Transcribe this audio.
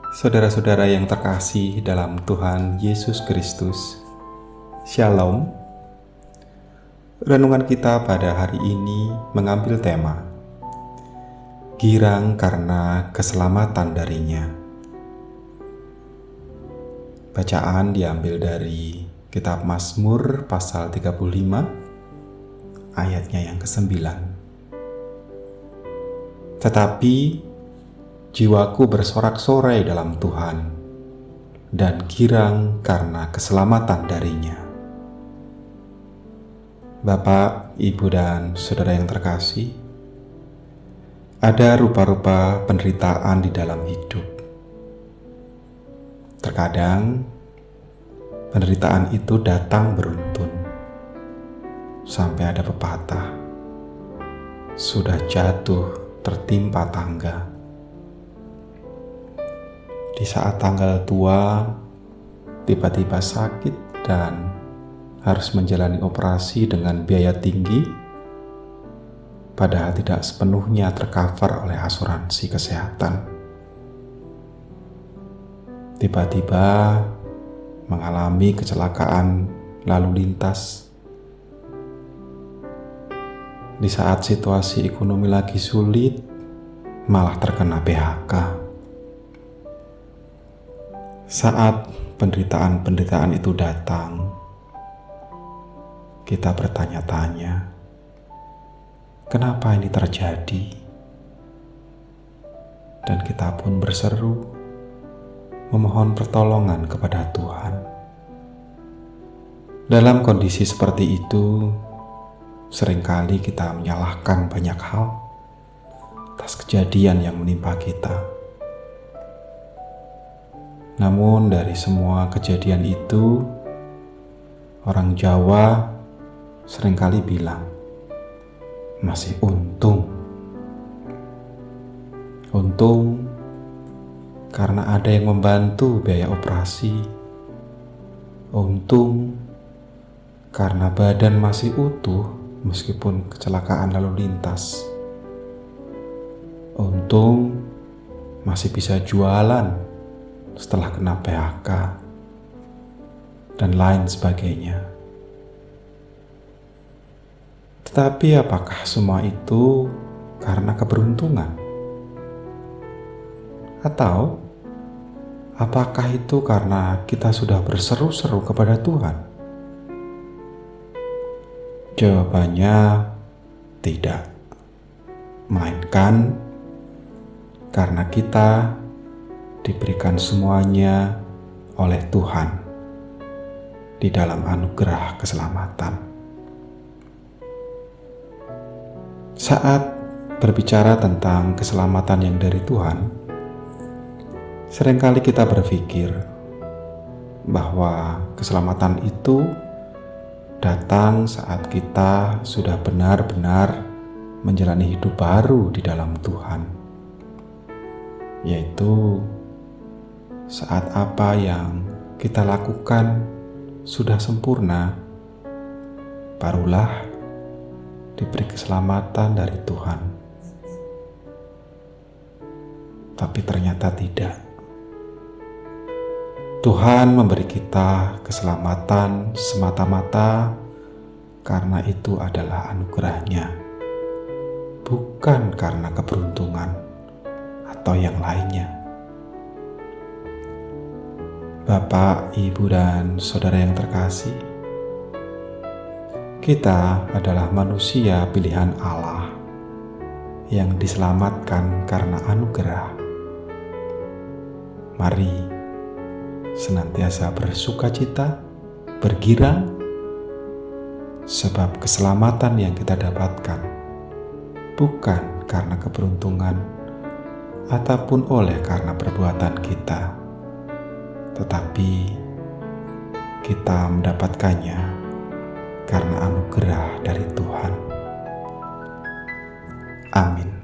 Saudara-saudara yang terkasih dalam Tuhan Yesus Kristus, Shalom. Renungan kita pada hari ini mengambil tema girang karena keselamatan darinya. Bacaan diambil dari kitab Mazmur pasal 35 ayatnya yang ke-9. Tetapi jiwaku bersorak-sorai dalam Tuhan dan girang karena keselamatan darinya. Bapak, Ibu, dan saudara yang terkasih, ada rupa-rupa penderitaan di dalam hidup. Terkadang penderitaan itu datang beruntun, sampai ada pepatah, sudah jatuh tertimpa tangga. Di saat tanggal tua, tiba-tiba sakit dan harus menjalani operasi dengan biaya tinggi, padahal tidak sepenuhnya tercover oleh asuransi kesehatan. Tiba-tiba mengalami kecelakaan lalu lintas. Di saat situasi ekonomi lagi sulit, malah terkena PHK. Saat penderitaan-penderitaan itu datang, kita bertanya-tanya, kenapa ini terjadi? Dan kita pun berseru, memohon pertolongan kepada Tuhan. Dalam kondisi seperti itu, seringkali kita menyalahkan banyak hal atas kejadian yang menimpa kita. Namun dari semua kejadian itu, orang Jawa seringkali bilang, masih untung. Untung karena ada yang membantu biaya operasi. Untung karena badan masih utuh meskipun kecelakaan lalu lintas. Untung masih bisa jualan setelah kena PHK, dan lain sebagainya. Tetapi apakah semua itu karena keberuntungan? Atau apakah itu karena kita sudah berseru-seru kepada Tuhan? Jawabannya tidak, melainkan karena kita diberikan semuanya oleh Tuhan di dalam anugerah keselamatan. Saat berbicara tentang keselamatan yang dari Tuhan, seringkali kita berpikir bahwa keselamatan itu datang saat kita sudah benar-benar menjalani hidup baru di dalam Tuhan, yaitu saat apa yang kita lakukan sudah sempurna, barulah diberi keselamatan dari Tuhan. Tapi ternyata tidak. Tuhan memberi kita keselamatan semata-mata karena itu adalah anugerah-Nya, bukan karena keberuntungan atau yang lainnya. Bapak, Ibu, dan saudara yang terkasih, kita adalah manusia pilihan Allah yang diselamatkan karena anugerah. Mari senantiasa bersukacita, bergirang, sebab keselamatan yang kita dapatkan bukan karena keberuntungan ataupun oleh karena perbuatan kita, tetapi kita mendapatkannya karena anugerah dari Tuhan. Amin.